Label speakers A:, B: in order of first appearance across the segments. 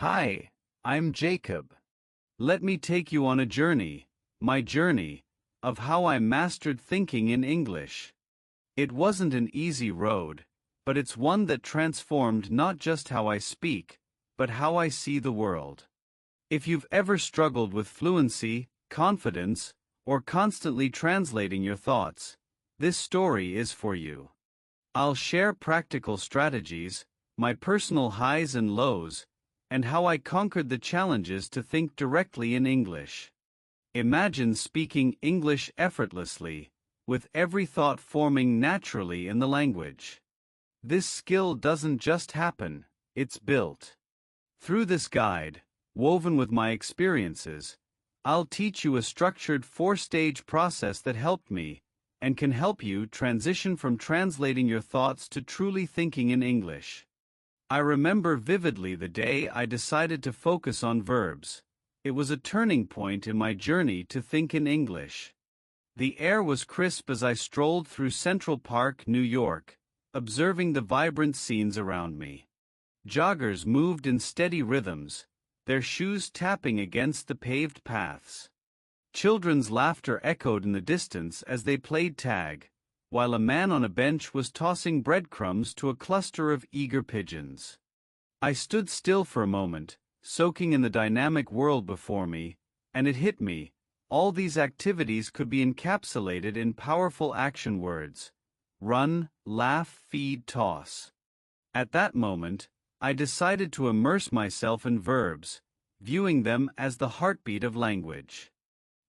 A: Hi, I'm Jacob. Let me take you on a journey, my journey, of how I mastered thinking in English. It wasn't an easy road, but it's one that transformed not just how I speak, but how I see the world. If you've ever struggled with fluency, confidence, or constantly translating your thoughts, this story is for you. I'll share practical strategies, my personal highs and lows, and how I conquered the challenges to think directly in English. Imagine speaking English effortlessly, with every thought forming naturally in the language. This skill doesn't just happen, it's built. Through this guide, woven with my experiences, I'll teach you a structured four-stage process that helped me, and can help you transition from translating your thoughts to truly thinking in English. I remember vividly the day I decided to focus on verbs. It was a turning point in my journey to think in English. The air was crisp as I strolled through Central Park, New York, observing the vibrant scenes around me. Joggers moved in steady rhythms, their shoes tapping against the paved paths. Children's laughter echoed in the distance as they played tag, while a man on a bench was tossing breadcrumbs to a cluster of eager pigeons. I stood still for a moment, soaking in the dynamic world before me, and it hit me, all these activities could be encapsulated in powerful action words: run, laugh, feed, toss. At that moment, I decided to immerse myself in verbs, viewing them as the heartbeat of language.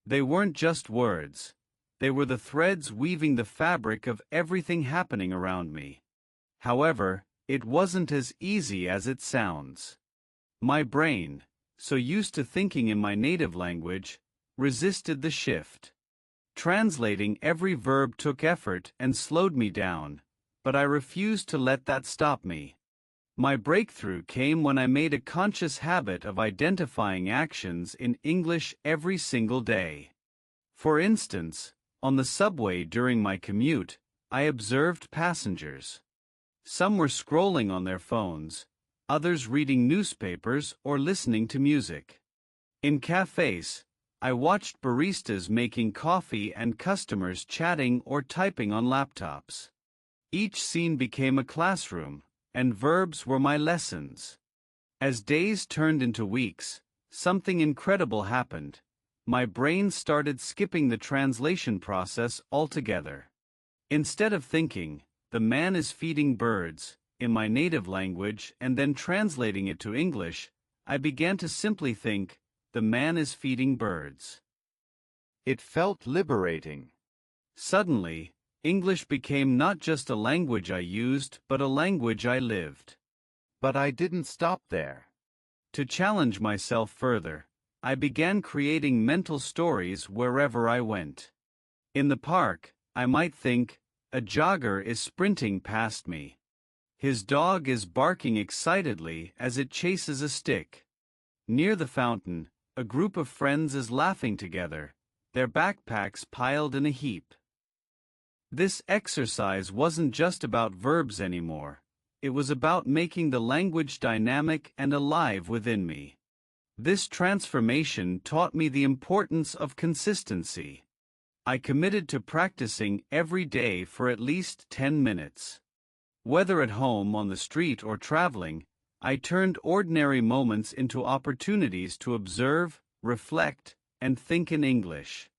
A: They weren't just words. They were the threads weaving the fabric of everything happening around me. However, it wasn't as easy as it sounds. My brain, so used to thinking in my native language, resisted the shift. Translating every verb took effort and slowed me down, but I refused to let that stop me. My breakthrough came when I made a conscious habit of identifying actions in English every single day. For instance, on the subway during my commute, I observed passengers. Some were scrolling on their phones, others reading newspapers or listening to music. In cafes, I watched baristas making coffee and customers chatting or typing on laptops. Each scene became a classroom, and verbs were my lessons. As days turned into weeks, something incredible happened. My brain started skipping the translation process altogether. Instead of thinking, "the man is feeding birds," in my native language and then translating it to English, I began to simply think, "the man is feeding birds." It felt liberating. Suddenly, English became not just a language I used, but a language I lived. But I didn't stop there. To challenge myself further, I began creating mental stories wherever I went. In the park, I might think, "a jogger is sprinting past me. His dog is barking excitedly as it chases a stick. Near the fountain, a group of friends is laughing together, their backpacks piled in a heap." This exercise wasn't just about verbs anymore. It was about making the language dynamic and alive within me. This transformation taught me the importance of consistency. I committed to practicing every day for at least 10 minutes. Whether at home, on the street, or traveling, I turned ordinary moments into opportunities to observe, reflect, and think in English.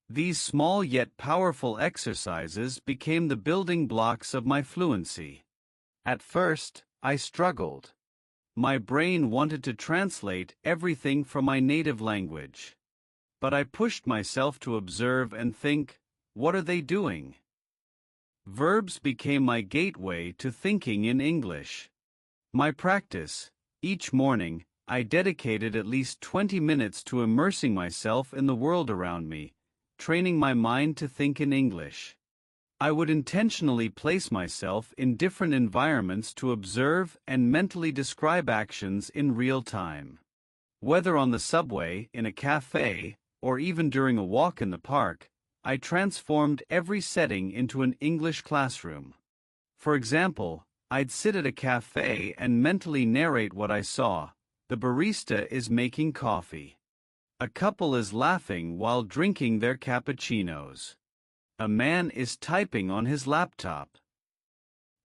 A: These small yet powerful exercises became the building blocks of my fluency. At first, I struggled. My brain wanted to translate everything from my native language. But I pushed myself to observe and think, what are they doing? Verbs became my gateway to thinking in English. My practice: each morning, I dedicated at least 20 minutes to immersing myself in the world around me, training my mind to think in English. I would intentionally place myself in different environments to observe and mentally describe actions in real time. Whether on the subway, in a cafe, or even during a walk in the park, I transformed every setting into an English classroom. For example, I'd sit at a cafe and mentally narrate what I saw, The barista is making coffee. A couple is laughing while drinking their cappuccinos. A man is typing on his laptop.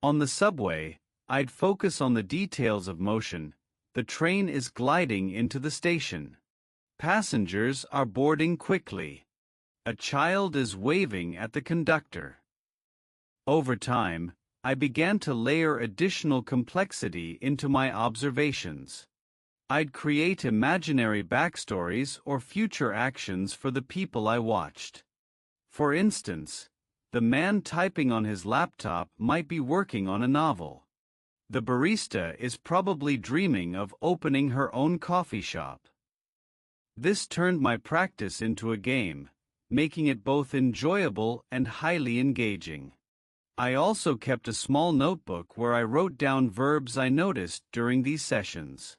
A: On the subway, I'd focus on the details of motion. The train is gliding into the station. Passengers are boarding quickly. A child is waving at the conductor. Over time, I began to layer additional complexity into my observations. I'd create imaginary backstories or future actions for the people I watched. For instance, the man typing on his laptop might be working on a novel. The barista is probably dreaming of opening her own coffee shop. This turned my practice into a game, making it both enjoyable and highly engaging. I also kept a small notebook where I wrote down verbs I noticed during these sessions.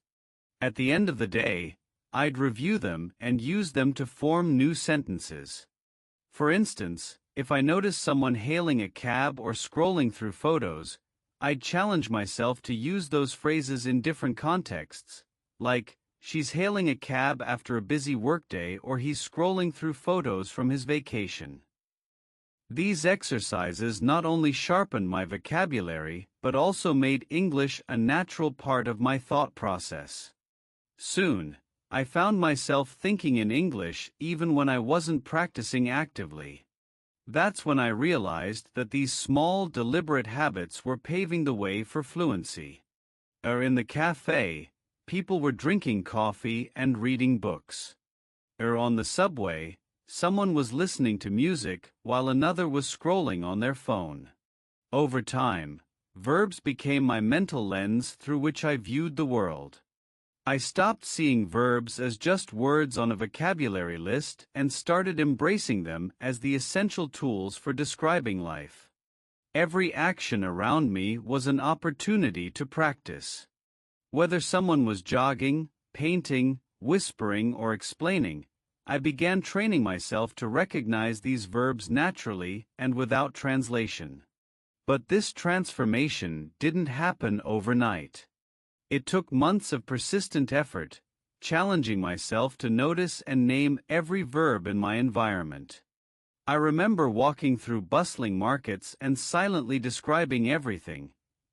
A: At the end of the day, I'd review them and use them to form new sentences. For instance, if I noticed someone hailing a cab or scrolling through photos, I'd challenge myself to use those phrases in different contexts, like, she's hailing a cab after a busy workday, or he's scrolling through photos from his vacation. These exercises not only sharpened my vocabulary, but also made English a natural part of my thought process. Soon, I found myself thinking in English even when I wasn't practicing actively. That's when I realized that these small, deliberate habits were paving the way for fluency. In the cafe, people were drinking coffee and reading books. On the subway, someone was listening to music while another was scrolling on their phone. Over time, verbs became my mental lens through which I viewed the world. I stopped seeing verbs as just words on a vocabulary list and started embracing them as the essential tools for describing life. Every action around me was an opportunity to practice. Whether someone was jogging, painting, whispering, or explaining, I began training myself to recognize these verbs naturally and without translation. But this transformation didn't happen overnight. It took months of persistent effort, challenging myself to notice and name every verb in my environment. I remember walking through bustling markets and silently describing everything.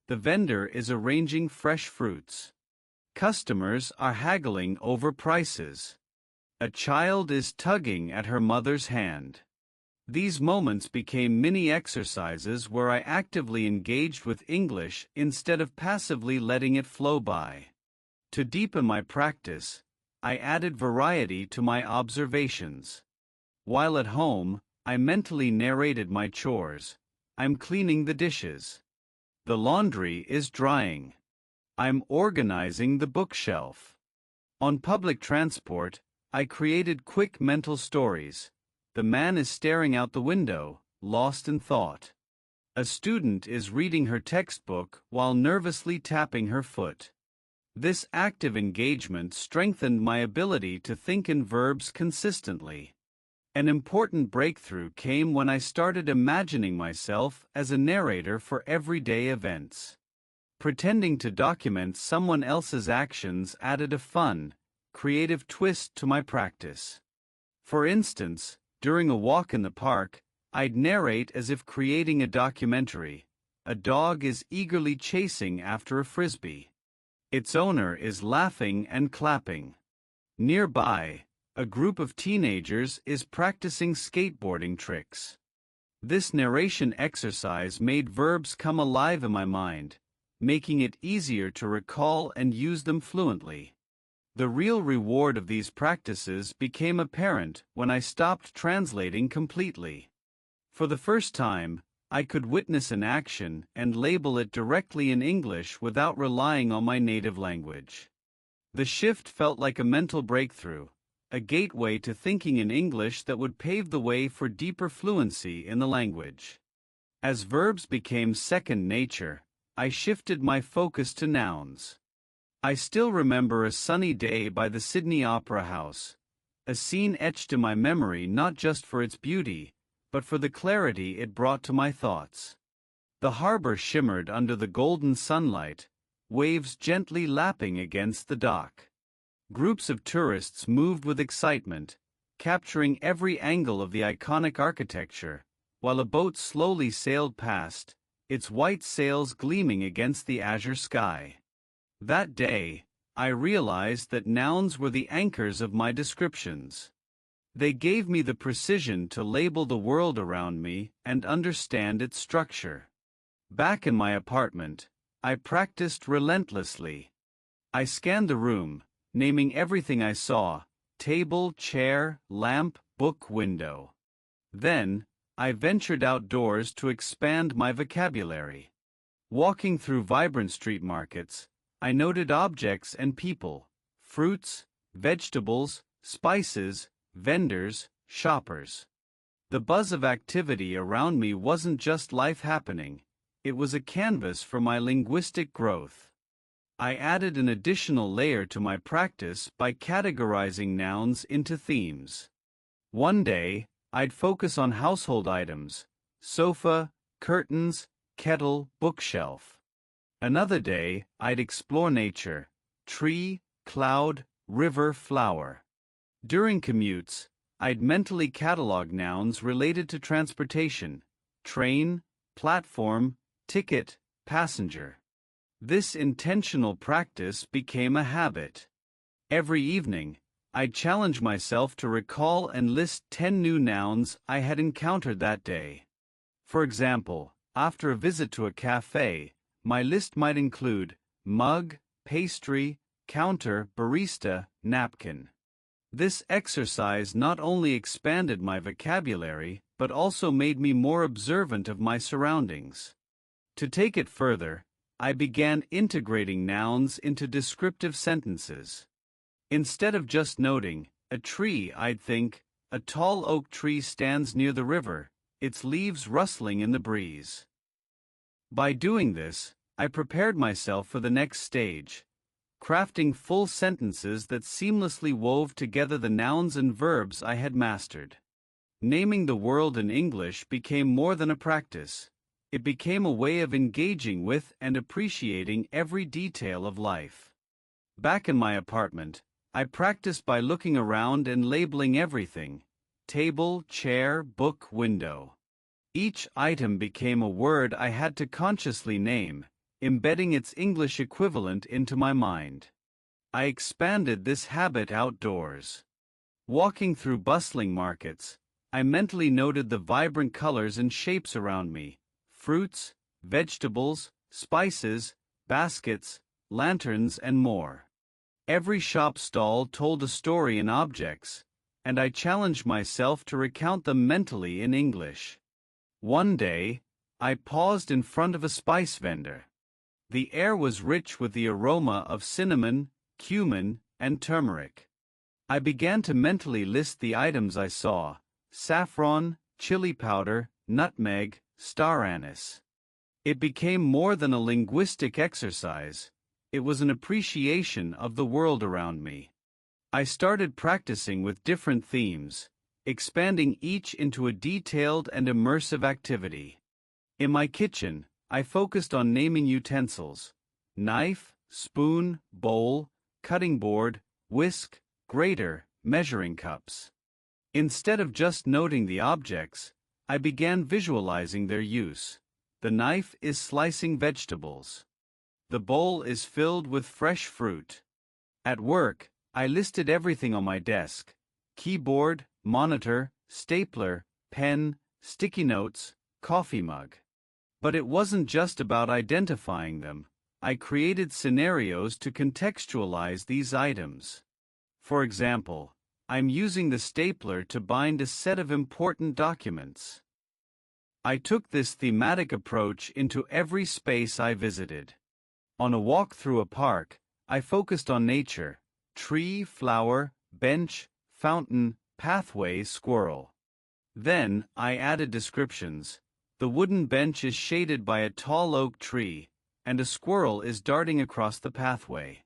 A: The vendor is arranging fresh fruits. Customers are haggling over prices. A child is tugging at her mother's hand. These moments became mini exercises where I actively engaged with English instead of passively letting it flow by. To deepen my practice, I added variety to my observations. While at home, I mentally narrated my chores. I'm cleaning the dishes. The laundry is drying. I'm organizing the bookshelf. On public transport, I created quick mental stories. The man is staring out the window, lost in thought. A student is reading her textbook while nervously tapping her foot. This active engagement strengthened my ability to think in verbs consistently. An important breakthrough came when I started imagining myself as a narrator for everyday events. Pretending to document someone else's actions added a fun, creative twist to my practice. For instance, during a walk in the park, I'd narrate as if creating a documentary. A dog is eagerly chasing after a frisbee. Its owner is laughing and clapping. Nearby, a group of teenagers is practicing skateboarding tricks. This narration exercise made verbs come alive in my mind, making it easier to recall and use them fluently. The real reward of these practices became apparent when I stopped translating completely. For the first time, I could witness an action and label it directly in English without relying on my native language. The shift felt like a mental breakthrough, a gateway to thinking in English that would pave the way for deeper fluency in the language. As verbs became second nature, I shifted my focus to nouns. I still remember a sunny day by the Sydney Opera House, a scene etched in my memory not just for its beauty, but for the clarity it brought to my thoughts. The harbor shimmered under the golden sunlight, waves gently lapping against the dock. Groups of tourists moved with excitement, capturing every angle of the iconic architecture, while a boat slowly sailed past, its white sails gleaming against the azure sky. That day, I realized that nouns were the anchors of my descriptions. They gave me the precision to label the world around me and understand its structure. Back in my apartment, I practiced relentlessly. I scanned the room, naming everything I saw: table, chair, lamp, book, window. Then, I ventured outdoors to expand my vocabulary. Walking through vibrant street markets, I noted objects and people: fruits, vegetables, spices, vendors, shoppers. The buzz of activity around me wasn't just life happening, it was a canvas for my linguistic growth. I added an additional layer to my practice by categorizing nouns into themes. One day, I'd focus on household items: sofa, curtains, kettle, bookshelf. Another day, I'd explore nature: tree, cloud, river, flower. During commutes, I'd mentally catalog nouns related to transportation: train, platform, ticket, passenger. This intentional practice became a habit. Every evening, I'd challenge myself to recall and list 10 new nouns I had encountered that day. For example, after a visit to a cafe, my list might include mug, pastry, counter, barista, napkin. This exercise not only expanded my vocabulary, but also made me more observant of my surroundings. To take it further, I began integrating nouns into descriptive sentences. Instead of just noting a tree, I'd think, a tall oak tree stands near the river, its leaves rustling in the breeze. By doing this, I prepared myself for the next stage, crafting full sentences that seamlessly wove together the nouns and verbs I had mastered. Naming the world in English became more than a practice. It became a way of engaging with and appreciating every detail of life. Back in my apartment, I practiced by looking around and labeling everything: table, chair, book, window. Each item became a word I had to consciously name, embedding its English equivalent into my mind. I expanded this habit outdoors. Walking through bustling markets, I mentally noted the vibrant colors and shapes around me: fruits, vegetables, spices, baskets, lanterns, and more. Every shop stall told a story in objects, and I challenged myself to recount them mentally in English. One day, I paused in front of a spice vendor. The air was rich with the aroma of cinnamon, cumin, and turmeric. I began to mentally list the items I saw: saffron, chili powder, nutmeg, star anise. It became more than a linguistic exercise. It was an appreciation of the world around me. I started practicing with different themes, expanding each into a detailed and immersive activity. In my kitchen, I focused on naming utensils: knife, spoon, bowl, cutting board, whisk, grater, measuring cups. Instead of just noting the objects, I began visualizing their use. The knife is slicing vegetables. The bowl is filled with fresh fruit. At work, I listed everything on my desk: keyboard, monitor, stapler, pen, sticky notes, coffee mug. But it wasn't just about identifying them. I created scenarios to contextualize these items. For example, I'm using the stapler to bind a set of important documents. I took this thematic approach into every space I visited. On a walk through a park, I focused on nature: tree, flower, bench, fountain, pathway, squirrel. Then, I added descriptions: the wooden bench is shaded by a tall oak tree, and a squirrel is darting across the pathway.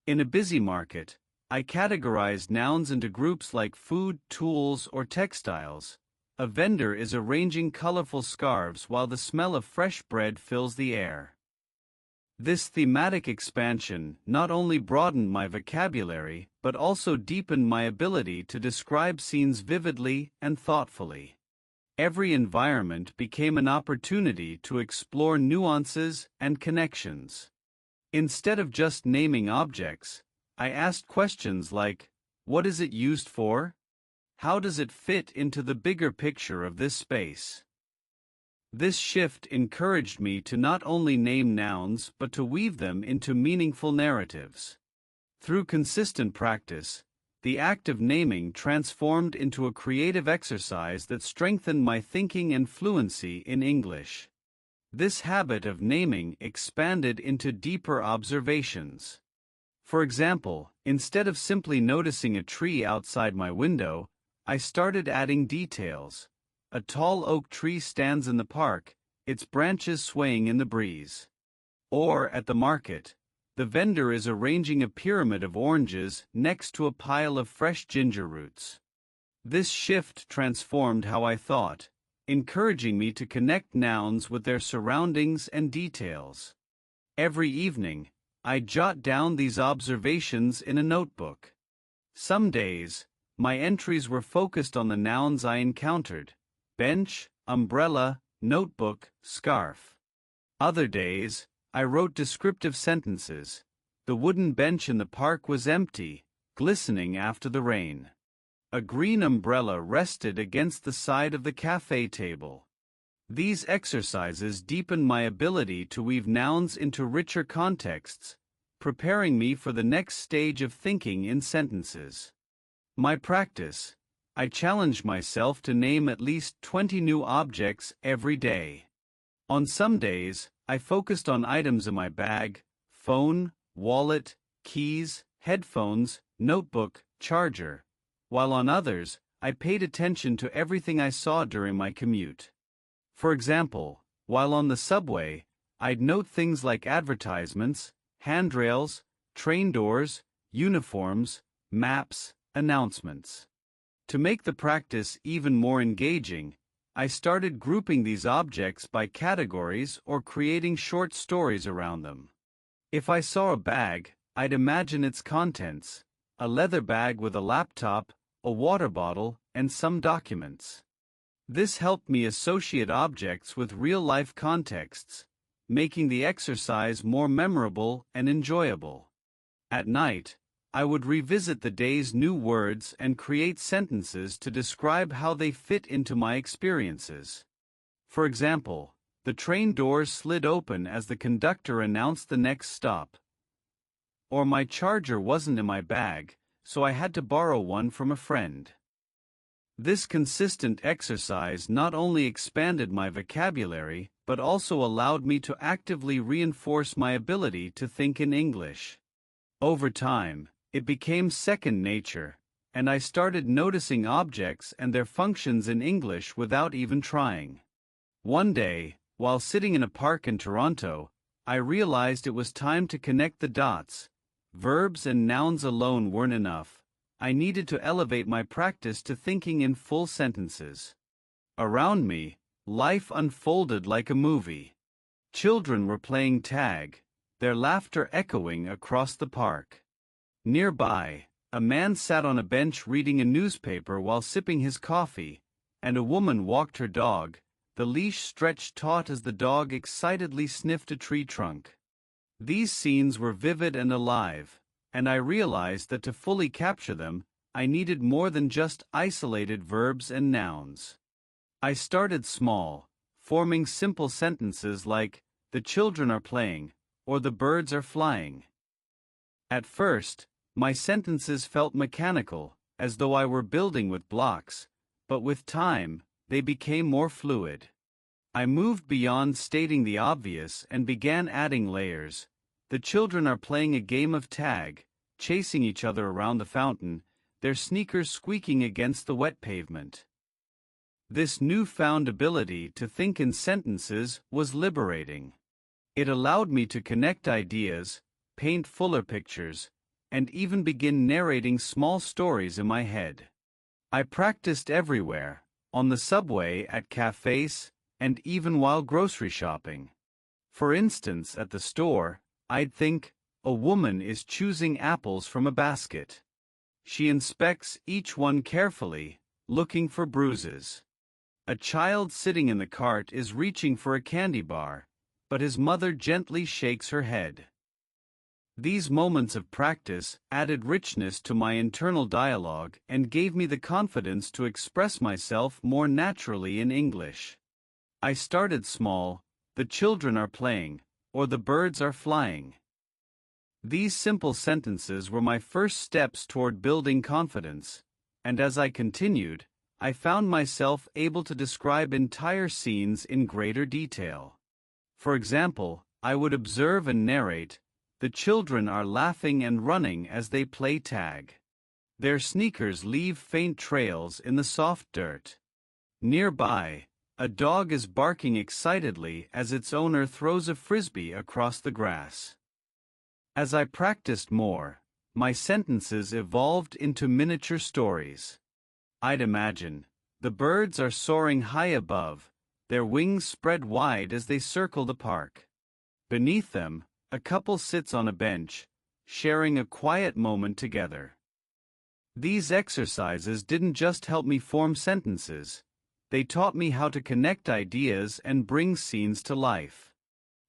A: In a busy market, I categorized nouns into groups like food, tools, or textiles. A vendor is arranging colorful scarves while the smell of fresh bread fills the air. This thematic expansion not only broadened my vocabulary but also deepened my ability to describe scenes vividly and thoughtfully. Every environment became an opportunity to explore nuances and connections. Instead of just naming objects, I asked questions like, what is it used for? How does it fit into the bigger picture of this space? This shift encouraged me to not only name nouns but to weave them into meaningful narratives. Through consistent practice, the act of naming transformed into a creative exercise that strengthened my thinking and fluency in English. This habit of naming expanded into deeper observations. For example, instead of simply noticing a tree outside my window, I started adding details. A tall oak tree stands in the park, its branches swaying in the breeze. Or, at the market, the vendor is arranging a pyramid of oranges next to a pile of fresh ginger roots. This shift transformed how I thought, encouraging me to connect nouns with their surroundings and details. Every evening, I jot down these observations in a notebook. Some days, my entries were focused on the nouns I encountered: bench, umbrella, notebook, scarf. Other days, I wrote descriptive sentences. The wooden bench in the park was empty, glistening after the rain. A green umbrella rested against the side of the cafe table. These exercises deepened my ability to weave nouns into richer contexts, preparing me for the next stage of thinking in sentences. My practice: I challenged myself to name at least 20 new objects every day. On some days, I focused on items in my bag: phone, wallet, keys, headphones, notebook, charger, while on others, I paid attention to everything I saw during my commute. For example, while on the subway, I'd note things like advertisements, handrails, train doors, uniforms, maps, announcements. To make the practice even more engaging, I started grouping these objects by categories or creating short stories around them. If I saw a bag, I'd imagine its contents: a leather bag with a laptop, a water bottle, and some documents. This helped me associate objects with real-life contexts, making the exercise more memorable and enjoyable. At night, I would revisit the day's new words and create sentences to describe how they fit into my experiences. For example, the train doors slid open as the conductor announced the next stop. Or my charger wasn't in my bag, so I had to borrow one from a friend. This consistent exercise not only expanded my vocabulary but also allowed me to actively reinforce my ability to think in English. Over time, it became second nature, and I started noticing objects and their functions in English without even trying. One day, while sitting in a park in Toronto, I realized it was time to connect the dots. Verbs and nouns alone weren't enough. I needed to elevate my practice to thinking in full sentences. Around me, life unfolded like a movie. Children were playing tag, their laughter echoing across the park. Nearby, a man sat on a bench reading a newspaper while sipping his coffee, and a woman walked her dog, the leash stretched taut as the dog excitedly sniffed a tree trunk. These scenes were vivid and alive, and I realized that to fully capture them, I needed more than just isolated verbs and nouns. I started small, forming simple sentences like, "The children are playing," or "The birds are flying." At first, my sentences felt mechanical, as though I were building with blocks, but with time, they became more fluid. I moved beyond stating the obvious and began adding layers. The children are playing a game of tag, chasing each other around the fountain, their sneakers squeaking against the wet pavement. This newfound ability to think in sentences was liberating. It allowed me to connect ideas, paint fuller pictures, and even begin narrating small stories in my head. I practiced everywhere, on the subway, at cafes, and even while grocery shopping. For instance, at the store, I'd think, a woman is choosing apples from a basket. She inspects each one carefully, looking for bruises. A child sitting in the cart is reaching for a candy bar, but his mother gently shakes her head. These moments of practice added richness to my internal dialogue and gave me the confidence to express myself more naturally in English. I started small: the children are playing, or the birds are flying. These simple sentences were my first steps toward building confidence, and as I continued, I found myself able to describe entire scenes in greater detail. For example, I would observe and narrate: the children are laughing and running as they play tag. Their sneakers leave faint trails in the soft dirt. Nearby, a dog is barking excitedly as its owner throws a frisbee across the grass. As I practiced more, my sentences evolved into miniature stories. I'd imagine: the birds are soaring high above, their wings spread wide as they circle the park. Beneath them, a couple sits on a bench, sharing a quiet moment together. These exercises didn't just help me form sentences, they taught me how to connect ideas and bring scenes to life.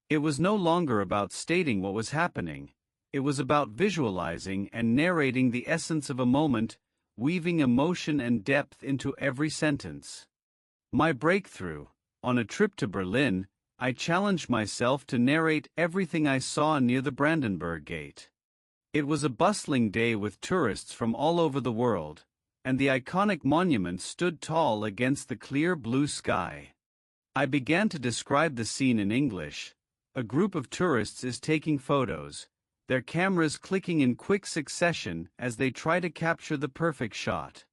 A: It was no longer about stating what was happening, it was about visualizing and narrating the essence of a moment, weaving emotion and depth into every sentence. My breakthrough: on a trip to Berlin, I challenged myself to narrate everything I saw near the Brandenburg Gate. It was a bustling day with tourists from all over the world, and the iconic monument stood tall against the clear blue sky. I began to describe the scene in English. A group of tourists is taking photos, their cameras clicking in quick succession as they try to capture the perfect shot.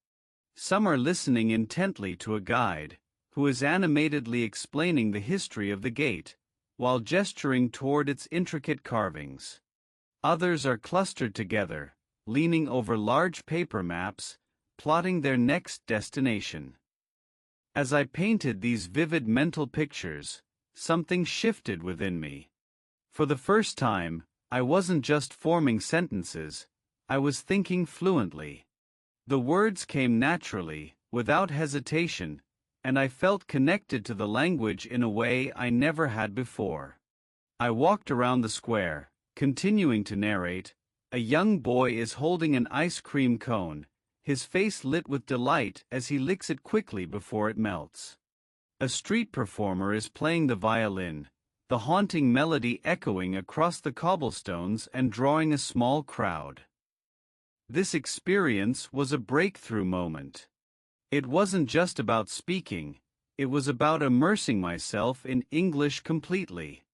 A: Some are listening intently to a guide, who is animatedly explaining the history of the gate, while gesturing toward its intricate carvings. Others are clustered together, leaning over large paper maps, plotting their next destination. As I painted these vivid mental pictures, something shifted within me. For the first time, I wasn't just forming sentences, I was thinking fluently. The words came naturally, without hesitation, and I felt connected to the language in a way I never had before. I walked around the square, continuing to narrate. A young boy is holding an ice cream cone, his face lit with delight as he licks it quickly before it melts. A street performer is playing the violin, the haunting melody echoing across the cobblestones and drawing a small crowd. This experience was a breakthrough moment. It wasn't just about speaking, it was about immersing myself in English completely.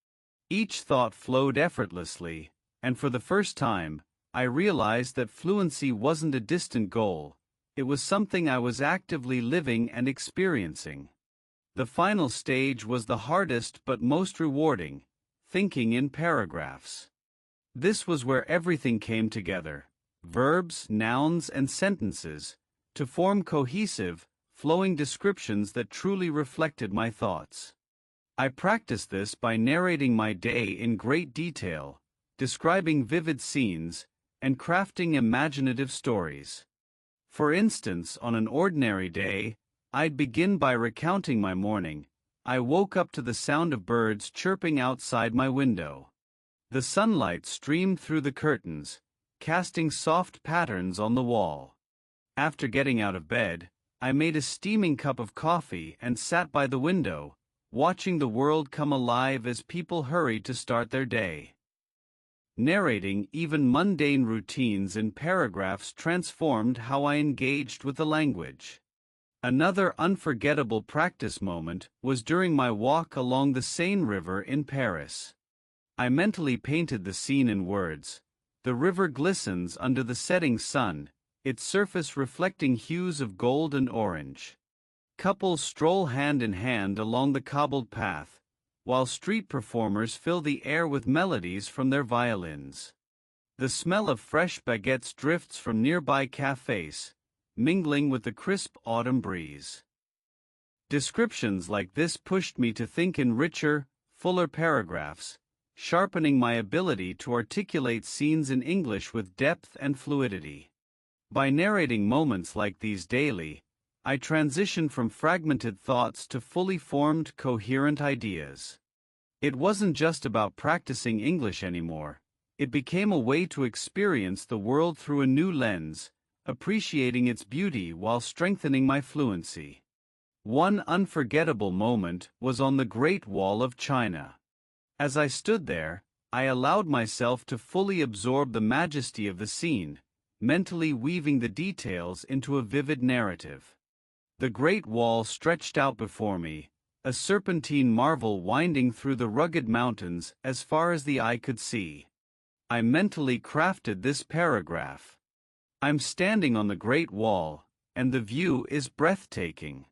A: Each thought flowed effortlessly, and for the first time, I realized that fluency wasn't a distant goal, it was something I was actively living and experiencing. The final stage was the hardest but most rewarding: thinking in paragraphs. This was where everything came together: verbs, nouns, and sentences, to form cohesive, flowing descriptions that truly reflected my thoughts. I practiced this by narrating my day in great detail, describing vivid scenes, and crafting imaginative stories. For instance, on an ordinary day, I'd begin by recounting my morning. I woke up to the sound of birds chirping outside my window. The sunlight streamed through the curtains, casting soft patterns on the wall. After getting out of bed, I made a steaming cup of coffee and sat by the window, watching the world come alive as people hurried to start their day. Narrating even mundane routines in paragraphs transformed how I engaged with the language. Another unforgettable practice moment was during my walk along the Seine River in Paris. I mentally painted the scene in words. The river glistens under the setting sun, its surface reflecting hues of gold and orange. Couples stroll hand in hand along the cobbled path, while street performers fill the air with melodies from their violins. The smell of fresh baguettes drifts from nearby cafes, mingling with the crisp autumn breeze. Descriptions like this pushed me to think in richer, fuller paragraphs, sharpening my ability to articulate scenes in English with depth and fluidity. By narrating moments like these daily, I transitioned from fragmented thoughts to fully formed, coherent ideas. It wasn't just about practicing English anymore. It became a way to experience the world through a new lens, appreciating its beauty while strengthening my fluency. One unforgettable moment was on the Great Wall of China. As I stood there, I allowed myself to fully absorb the majesty of the scene, mentally weaving the details into a vivid narrative. The Great Wall stretched out before me, a serpentine marvel winding through the rugged mountains as far as the eye could see. I mentally crafted this paragraph. I'm standing on the Great Wall, and the view is breathtaking.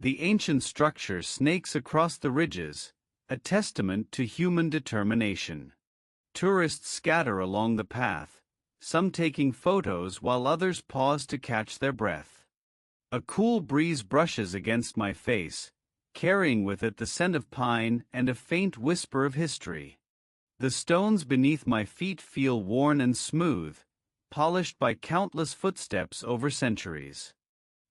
A: The ancient structure snakes across the ridges, a testament to human determination. Tourists scatter along the path, some taking photos while others pause to catch their breath. A cool breeze brushes against my face, carrying with it the scent of pine and a faint whisper of history. The stones beneath my feet feel worn and smooth, polished by countless footsteps over centuries.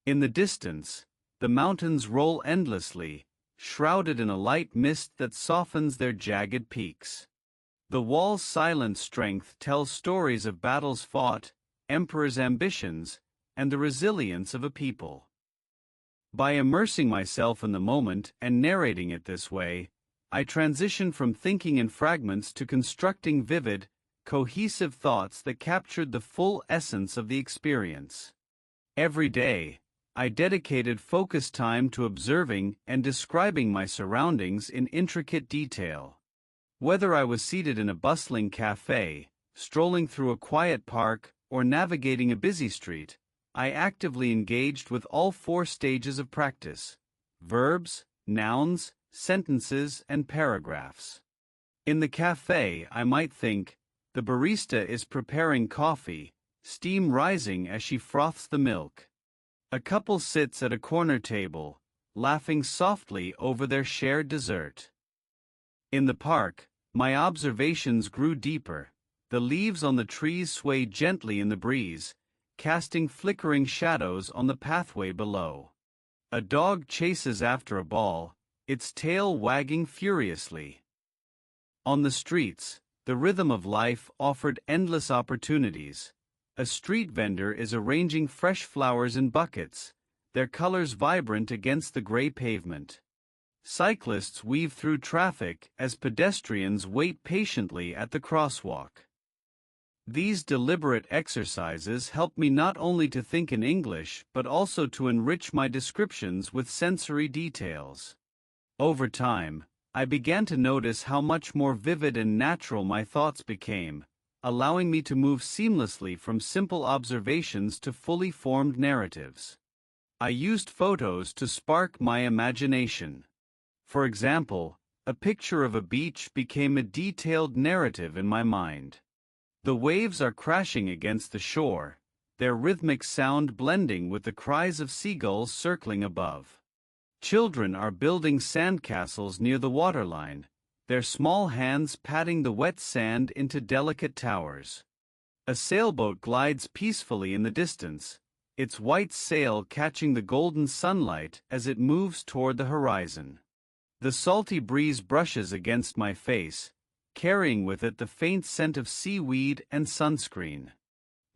A: In the distance, the mountains roll endlessly, shrouded in a light mist that softens their jagged peaks. The wall's silent strength tells stories of battles fought, emperors' ambitions, and the resilience of a people. By immersing myself in the moment and narrating it this way, I transition from thinking in fragments to constructing vivid, cohesive thoughts that captured the full essence of the experience. Every day, I dedicated focused time to observing and describing my surroundings in intricate detail. Whether I was seated in a bustling cafe, strolling through a quiet park, or navigating a busy street, I actively engaged with all four stages of practice: verbs, nouns, sentences, and paragraphs. In the cafe, I might think, the barista is preparing coffee, steam rising as she froths the milk. A couple sits at a corner table, laughing softly over their shared dessert. In the park, my observations grew deeper. The leaves on the trees sway gently in the breeze, casting flickering shadows on the pathway below. A dog chases after a ball, its tail wagging furiously. On the streets, the rhythm of life offered endless opportunities. A street vendor is arranging fresh flowers in buckets, their colors vibrant against the gray pavement. Cyclists weave through traffic as pedestrians wait patiently at the crosswalk. These deliberate exercises help me not only to think in English but also to enrich my descriptions with sensory details. Over time, I began to notice how much more vivid and natural my thoughts became, allowing me to move seamlessly from simple observations to fully formed narratives. I used photos to spark my imagination. For example, a picture of a beach became a detailed narrative in my mind. The waves are crashing against the shore, their rhythmic sound blending with the cries of seagulls circling above. Children are building sandcastles near the waterline, their small hands patting the wet sand into delicate towers. A sailboat glides peacefully in the distance, its white sail catching the golden sunlight as it moves toward the horizon. The salty breeze brushes against my face, carrying with it the faint scent of seaweed and sunscreen.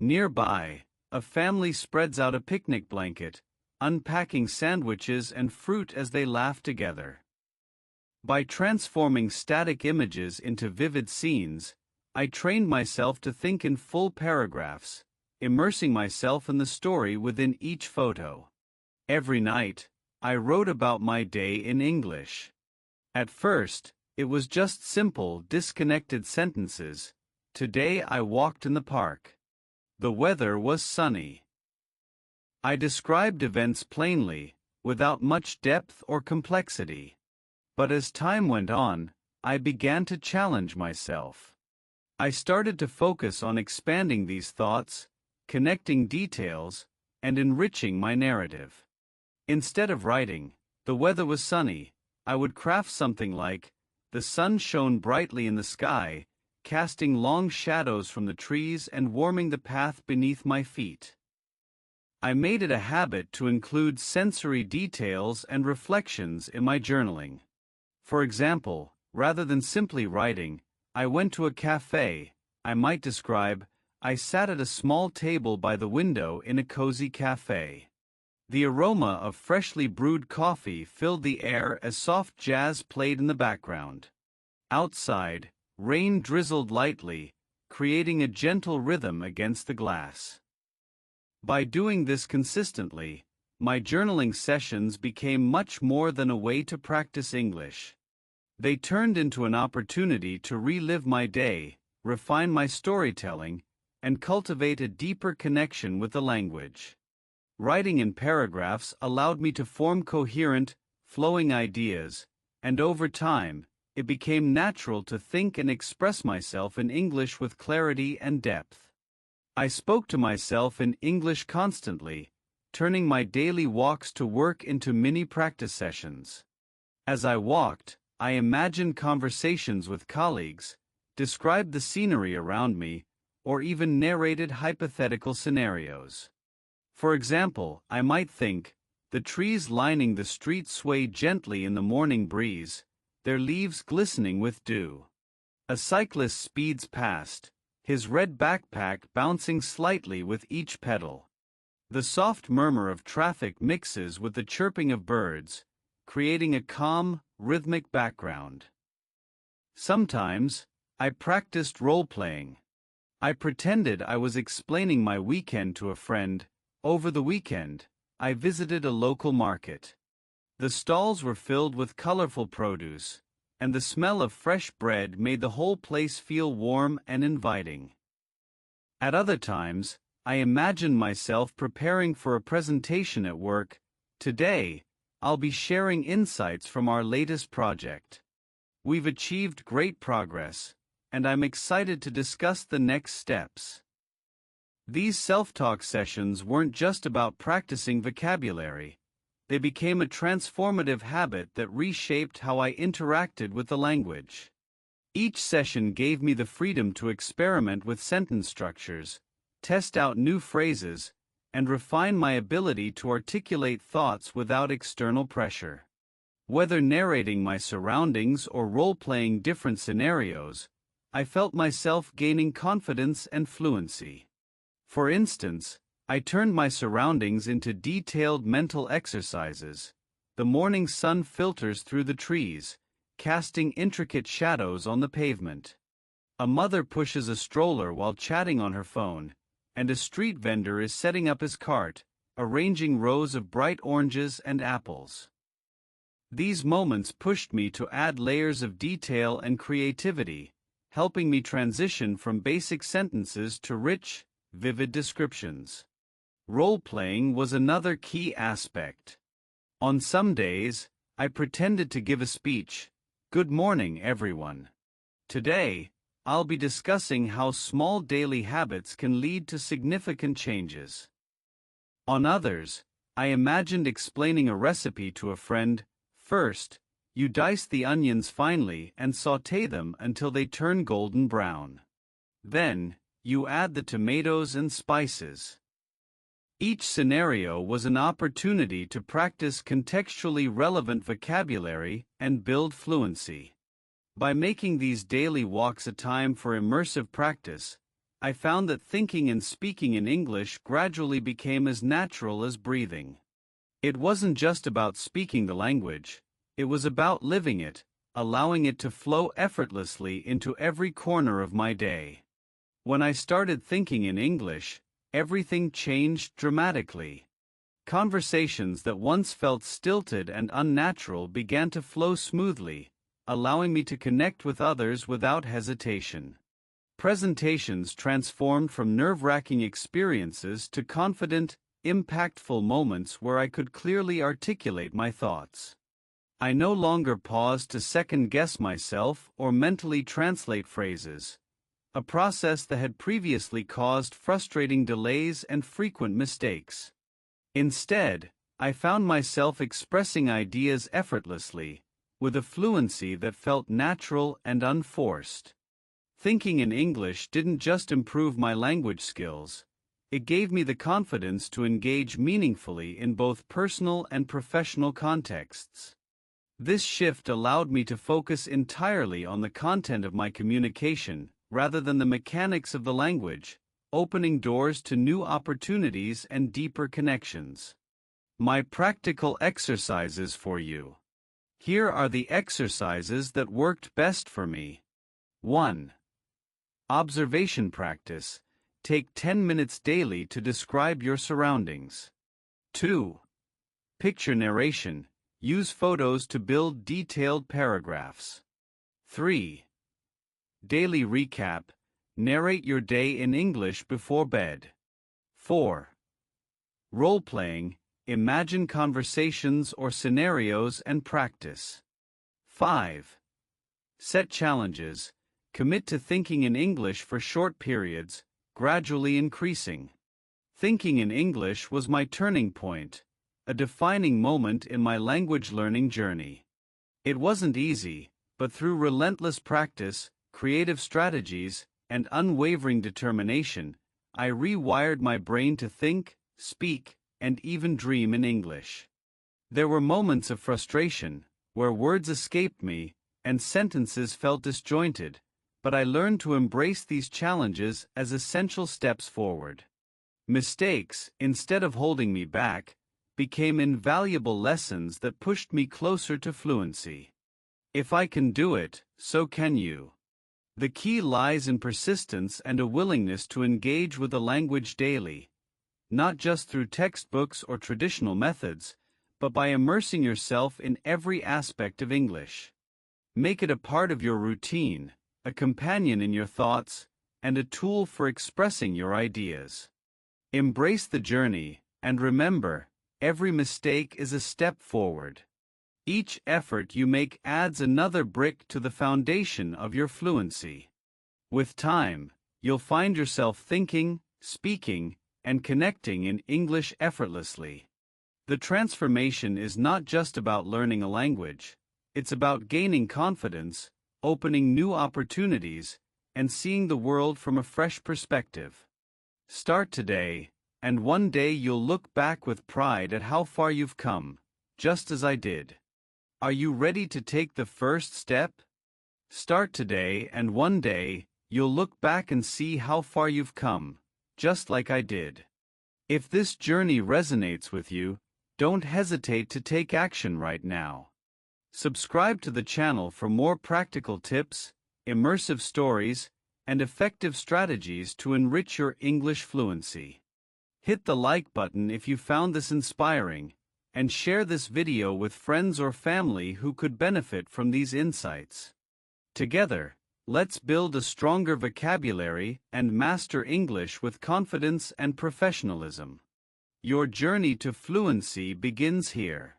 A: Nearby, a family spreads out a picnic blanket, unpacking sandwiches and fruit as they laugh together. By transforming static images into vivid scenes, I trained myself to think in full paragraphs, immersing myself in the story within each photo. Every night, I wrote about my day in English. At first, it was just simple, disconnected sentences. Today I walked in the park. The weather was sunny. I described events plainly, without much depth or complexity. But as time went on, I began to challenge myself. I started to focus on expanding these thoughts, connecting details, and enriching my narrative. Instead of writing, "The weather was sunny," I would craft something like, The sun shone brightly in the sky, casting long shadows from the trees and warming the path beneath my feet. I made it a habit to include sensory details and reflections in my journaling. For example, rather than simply writing, I went to a cafe. I might describe, I sat at a small table by the window in a cozy cafe. The aroma of freshly brewed coffee filled the air as soft jazz played in the background. Outside, rain drizzled lightly, creating a gentle rhythm against the glass. By doing this consistently, my journaling sessions became much more than a way to practice English. They turned into an opportunity to relive my day, refine my storytelling, and cultivate a deeper connection with the language. Writing in paragraphs allowed me to form coherent, flowing ideas, and over time, it became natural to think and express myself in English with clarity and depth. I spoke to myself in English constantly, turning my daily walks to work into mini practice sessions. As I walked, I imagined conversations with colleagues, described the scenery around me, or even narrated hypothetical scenarios. For example, I might think, the trees lining the street sway gently in the morning breeze, their leaves glistening with dew. A cyclist speeds past, his red backpack bouncing slightly with each pedal. The soft murmur of traffic mixes with the chirping of birds, creating a calm, rhythmic background. Sometimes, I practiced role-playing. I pretended I was explaining my weekend to a friend. Over the weekend, I visited a local market. The stalls were filled with colorful produce, and the smell of fresh bread made the whole place feel warm and inviting. At other times, I imagined myself preparing for a presentation at work. Today, I'll be sharing insights from our latest project. We've achieved great progress, and I'm excited to discuss the next steps. These self-talk sessions weren't just about practicing vocabulary. They became a transformative habit that reshaped how I interacted with the language. Each session gave me the freedom to experiment with sentence structures, test out new phrases, and refine my ability to articulate thoughts without external pressure. Whether narrating my surroundings or role-playing different scenarios, I felt myself gaining confidence and fluency. For instance, I turned my surroundings into detailed mental exercises. The morning sun filters through the trees, casting intricate shadows on the pavement. A mother pushes a stroller while chatting on her phone, and a street vendor is setting up his cart, arranging rows of bright oranges and apples. These moments pushed me to add layers of detail and creativity, helping me transition from basic sentences to rich, vivid descriptions. Role-playing was another key aspect. On some days, I pretended to give a speech. Good morning, everyone. Today, I'll be discussing how small daily habits can lead to significant changes. On others, I imagined explaining a recipe to a friend. First, you dice the onions finely and sauté them until they turn golden brown. Then, you add the tomatoes and spices. Each scenario was an opportunity to practice contextually relevant vocabulary and build fluency. By making these daily walks a time for immersive practice, I found that thinking and speaking in English gradually became as natural as breathing. It wasn't just about speaking the language, it was about living it, allowing it to flow effortlessly into every corner of my day. When I started thinking in English, everything changed dramatically. Conversations that once felt stilted and unnatural began to flow smoothly, allowing me to connect with others without hesitation. Presentations transformed from nerve-wracking experiences to confident, impactful moments where I could clearly articulate my thoughts. I no longer paused to second-guess myself or mentally translate phrases, a process that had previously caused frustrating delays and frequent mistakes. Instead, I found myself expressing ideas effortlessly, with a fluency that felt natural and unforced. Thinking in English didn't just improve my language skills, it gave me the confidence to engage meaningfully in both personal and professional contexts. This shift allowed me to focus entirely on the content of my communication, rather than the mechanics of the language, opening doors to new opportunities and deeper connections. My practical exercises for you. Here are the exercises that worked best for me. 1. Observation practice. Take 10 minutes daily to describe your surroundings. 2. Picture narration. Use photos to build detailed paragraphs. 3. Daily recap. Narrate your day in English before bed. 4. Role-playing. Imagine conversations or scenarios and practice. 5. Set challenges. Commit to thinking in English for short periods, gradually increasing. Thinking in English was my turning point, a defining moment in my language learning journey. It wasn't easy, but through relentless practice, creative strategies, and unwavering determination, I rewired my brain to think, speak, and even dream in English. There were moments of frustration, where words escaped me, and sentences felt disjointed, but I learned to embrace these challenges as essential steps forward. Mistakes, instead of holding me back, became invaluable lessons that pushed me closer to fluency. If I can do it, so can you. The key lies in persistence and a willingness to engage with the language daily, not just through textbooks or traditional methods, but by immersing yourself in every aspect of English. Make it a part of your routine, a companion in your thoughts, and a tool for expressing your ideas. Embrace the journey, and remember, every mistake is a step forward. Each effort you make adds another brick to the foundation of your fluency. With time, you'll find yourself thinking, speaking, and connecting in English effortlessly. The transformation is not just about learning a language, it's about gaining confidence, opening new opportunities, and seeing the world from a fresh perspective. Start today, and one day you'll look back with pride at how far you've come, just as I did. Are you ready to take the first step? Start today, and one day, you'll look back and see how far you've come, just like I did. If this journey resonates with you, don't hesitate to take action right now. Subscribe to the channel for more practical tips, immersive stories, and effective strategies to enrich your English fluency. Hit the like button if you found this inspiring, and share this video with friends or family who could benefit from these insights. Together, let's build a stronger vocabulary and master English with confidence and professionalism. Your journey to fluency begins here.